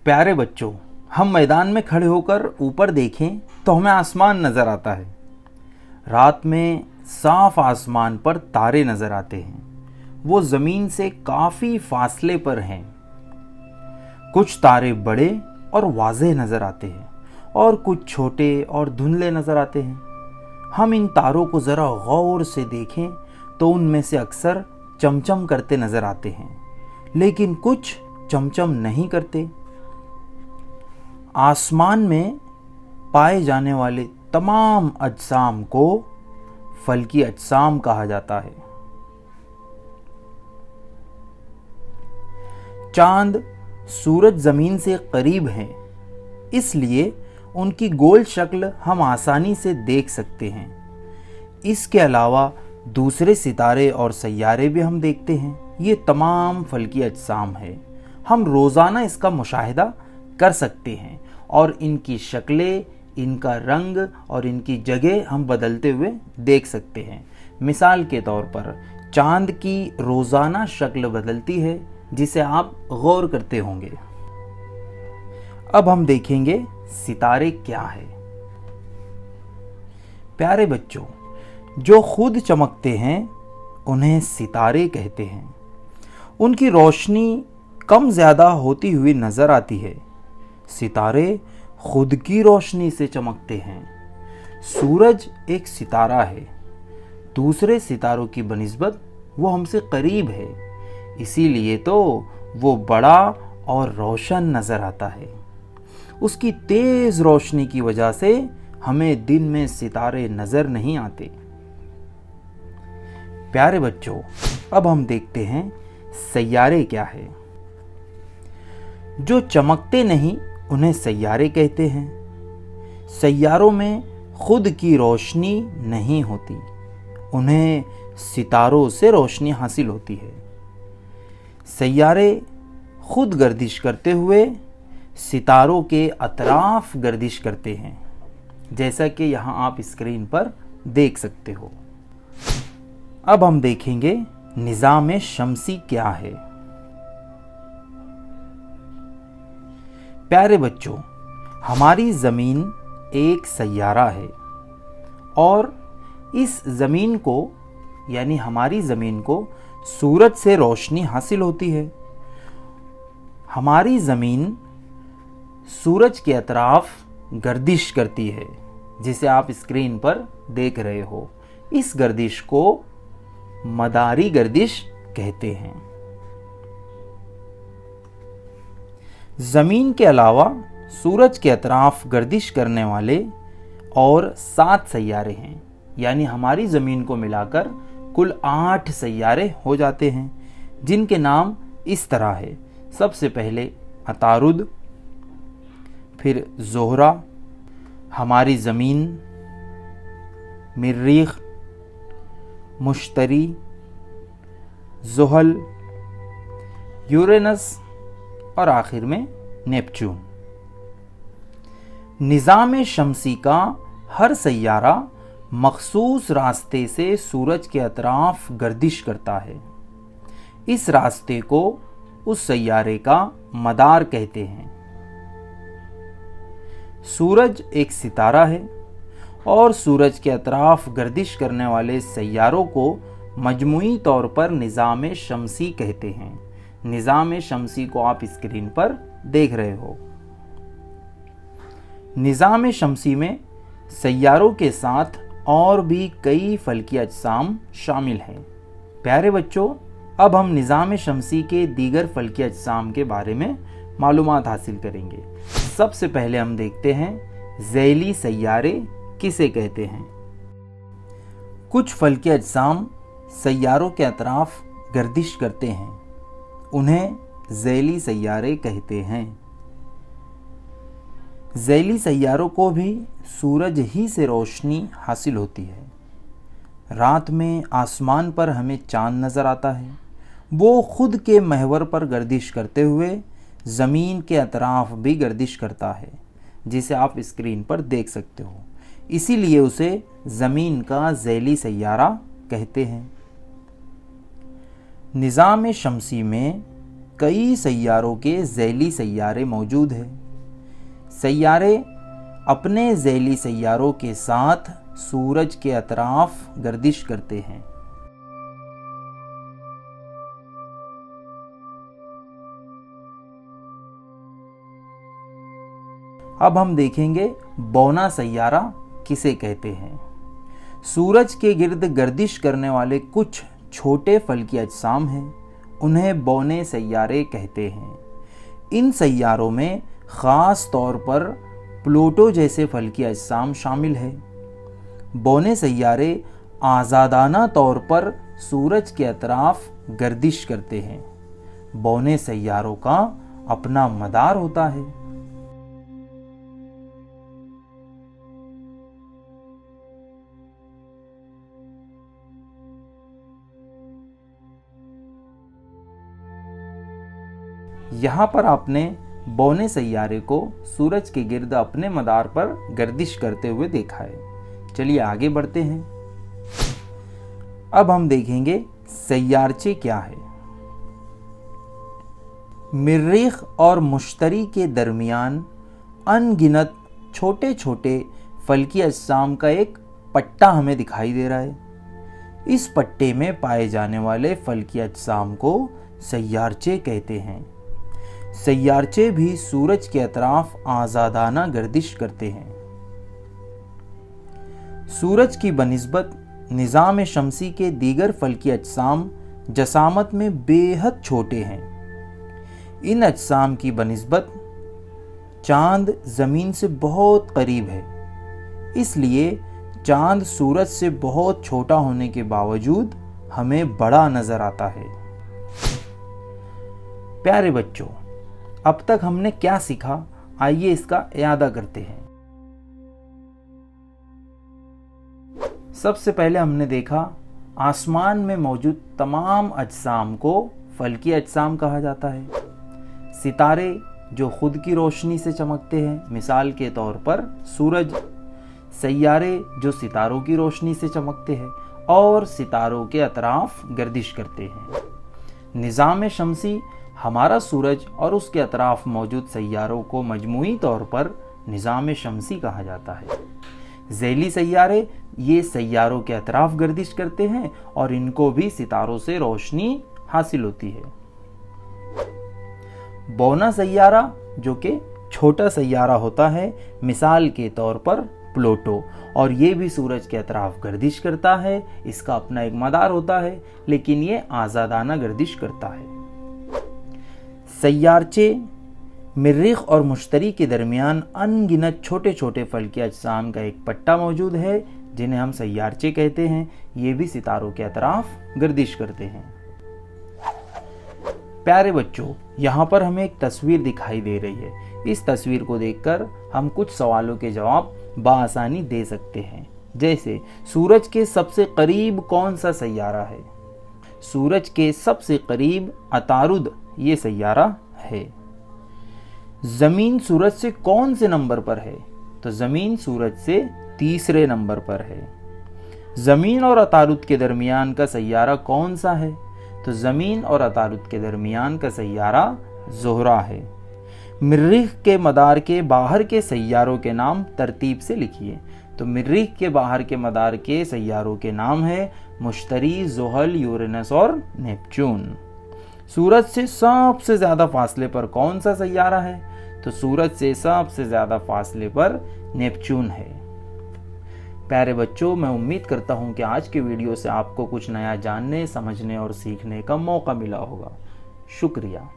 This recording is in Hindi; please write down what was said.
प्यारे बच्चों, हम मैदान में खड़े होकर ऊपर देखें तो हमें आसमान नज़र आता है। रात में साफ आसमान पर तारे नज़र आते हैं। वो ज़मीन से काफ़ी फासले पर हैं। कुछ तारे बड़े और वाज़ेह नज़र आते हैं और कुछ छोटे और धुंधले नज़र आते हैं। हम इन तारों को ज़रा गौर से देखें तो उनमें से अक्सर चमचम करते नज़र आते हैं, लेकिन कुछ चमचम नहीं करते। आसमान में पाए जाने वाले तमाम अजसाम को फल्की अजसाम कहा जाता है। चांद सूरज ज़मीन से करीब हैं, इसलिए उनकी गोल शक्ल हम आसानी से देख सकते हैं। इसके अलावा दूसरे सितारे और सैयारे भी हम देखते हैं। ये तमाम फल्की अजसाम है। हम रोज़ाना इसका मुशाहिदा कर सकते हैं और इनकी शक्लें, इनका रंग और इनकी जगह हम बदलते हुए देख सकते हैं। मिसाल के तौर पर चांद की रोज़ाना शक्ल बदलती है, जिसे आप गौर करते होंगे। अब हम देखेंगे सितारे क्या है। प्यारे बच्चों, जो खुद चमकते हैं उन्हें सितारे कहते हैं। उनकी रोशनी कम ज़्यादा होती हुई नज़र आती है। सितारे खुद की रोशनी से चमकते हैं। सूरज एक सितारा है। दूसरे सितारों की बनिस्बत वो हमसे करीब है, इसीलिए तो वो बड़ा और रोशन नज़र आता है। उसकी तेज़ रोशनी की वजह से हमें दिन में सितारे नज़र नहीं आते। प्यारे बच्चों, अब हम देखते हैं सैयारे क्या है। जो चमकते नहीं उन्हें सैयारे कहते हैं। सैयारों में खुद की रोशनी नहीं होती, उन्हें सितारों से रोशनी हासिल होती है। सैयारे खुद गर्दिश करते हुए सितारों के अतराफ गर्दिश करते हैं, जैसा कि यहाँ आप स्क्रीन पर देख सकते हो। अब हम देखेंगे निज़ाम शम्सी क्या है। प्यारे बच्चों, हमारी ज़मीन एक सैयारा है और इस ज़मीन को यानी हमारी ज़मीन को सूरज से रोशनी हासिल होती है। हमारी ज़मीन सूरज के अतराफ गर्दिश करती है, जिसे आप स्क्रीन पर देख रहे हो। इस गर्दिश को मदारी गर्दिश कहते हैं। ज़मीन के अलावा सूरज के अतराफ गर्दिश करने वाले और 7 सैयारे हैं, यानी हमारी ज़मीन को मिलाकर कुल 8 सैयारे हो जाते हैं, जिनके नाम इस तरह है। सबसे पहले अतारुद, फिर ज़ोहरा, हमारी ज़मीन, मरीख, मुश्तरी, ज़ुहल, यूरेनस और आखिर में नेपच्यून। निज़ाम शम्सी का हर सैयारा मखसूस रास्ते से सूरज के अतराफ गर्दिश करता है। इस रास्ते को उस सैयारे का मदार कहते हैं। सूरज एक सितारा है और सूरज के अतराफ गर्दिश करने वाले सैयारों को मजमूई तौर पर निज़ाम शम्सी कहते हैं। निज़ाम शम्सी को आप स्क्रीन पर देख रहे हो। निज़ाम शम्सी में सैयारों के साथ और भी कई फल्की अजसाम शामिल हैं। प्यारे बच्चों, अब हम निज़ाम शम्सी के दीगर फल्की अजसाम के बारे में मालूमात हासिल करेंगे। सबसे पहले हम देखते हैं ज़ैली सैयारे किसे कहते हैं। कुछ फल्की अजसाम सैयारों के अतराफ गर्दिश करते हैं, उन्हें ज़ैली सैयारे कहते हैं। ज़ैली सैयारों को भी सूरज ही से रोशनी हासिल होती है। रात में आसमान पर हमें चांद नज़र आता है। वो खुद के महवर पर गर्दिश करते हुए ज़मीन के अतराफ भी गर्दिश करता है, जिसे आप स्क्रीन पर देख सकते हो। इसीलिए उसे ज़मीन का ज़ैली सैयारा कहते हैं। निज़ाम शम्सी में कई सैयारों के ज़ैली सैयारे मौजूद हैं। सैयारे अपने ज़ैली सैयारों के साथ सूरज के अतराफ गर्दिश करते हैं। अब हम देखेंगे बौना सैयारा किसे कहते हैं। सूरज के गिर्द गर्दिश करने वाले कुछ छोटे फल्की अजसाम हैं, उन्हें बौने सैयारे कहते हैं। इन सैयारों में ख़ास तौर पर प्लूटो जैसे फल्की अजसाम शामिल है। बौने सैयारे आज़ादाना तौर पर सूरज के अतराफ गर्दिश करते हैं। बौने सैयारों का अपना मदार होता है। यहाँ पर आपने बौने सैयारे को सूरज के गिर्द अपने मदार पर गर्दिश करते हुए देखा है। चलिए आगे बढ़ते हैं। अब हम देखेंगे सैयारचे क्या है। मरीख और मुश्तरी के दरमियान अनगिनत छोटे छोटे फल्की अजसाम का एक पट्टा हमें दिखाई दे रहा है। इस पट्टे में पाए जाने वाले फल्की अजसाम को सैयारचे कहते हैं। सैयारचे भी सूरज के अतराफ आज़ादाना गर्दिश करते हैं। सूरज की बनिस्बत निज़ाम शमसी के दीगर फल्की अजसाम जसामत में बेहद छोटे हैं। इन अजसाम की बनिस्बत चांद ज़मीन से बहुत करीब है, इसलिए चांद सूरज से बहुत छोटा होने के बावजूद हमें बड़ा नज़र आता है। प्यारे बच्चों, अब तक हमने क्या सीखा, आइए इसका इयादा करते हैं। सबसे पहले हमने देखा आसमान में मौजूद तमाम अजसाम को फल्की अजसाम कहा जाता है। सितारे जो खुद की रोशनी से चमकते हैं, मिसाल के तौर पर सूरज। सैयारे जो सितारों की रोशनी से चमकते हैं और सितारों के अतराफ गर्दिश करते हैं। निज़ाम शमसी हमारा सूरज और उसके अतराफ मौजूद सैयारों को मजमूई तौर पर निज़ाम शमसी कहा जाता है। ज़ैली सैयारे ये सैयारों के अतराफ गर्दिश करते हैं और इनको भी सितारों से रोशनी हासिल होती है। बौना सैयारा जो कि छोटा सैयारा होता है, मिसाल के तौर पर प्लूटो, और ये भी सूरज के अतराफ गर्दिश करता है। इसका अपना एक मदार होता है, लेकिन ये आज़ादाना गर्दिश करता है। सैयारचे मरीख और मुश्तरी के दरमियान अनगिनत छोटे छोटे फल्की अजसाम का एक पट्टा मौजूद है, जिन्हें हम सैयारचे कहते हैं। ये भी सितारों के अतराफ गर्दिश करते हैं। प्यारे बच्चों, यहाँ पर हमें एक तस्वीर दिखाई दे रही है। इस तस्वीर को देखकर हम कुछ सवालों के जवाब बआसानी दे सकते हैं। जैसे सूरज के सबसे करीब कौन सा सैयारा है? सूरज के सबसे करीब अतारुद ये सैयारा है। जमीन सूरज से कौन से नंबर पर है? तो जमीन सूरज से तीसरे नंबर पर है। जमीन और अतारुद के दरमियान का सैयारा कौन सा है? तो जमीन और अतारुद के दरमियान का सैयारा ज़ोहरा है। मरीख के मदार के बाहर के सैयारों के नाम तरतीब से लिखिए। तो मरीख के बाहर के मदार के सैयारों के नाम है मुश्तरी, ज़ुहल, यूरेनस और नेपच्यून। सूरज से सबसे ज़्यादा फासले पर कौन सा सैयारा है? तो सूरज से सबसे ज़्यादा फासले पर नेपच्यून है। प्यारे बच्चों, मैं उम्मीद करता हूँ कि आज के वीडियो से आपको कुछ नया जानने, समझने और सीखने का मौका मिला होगा। शुक्रिया।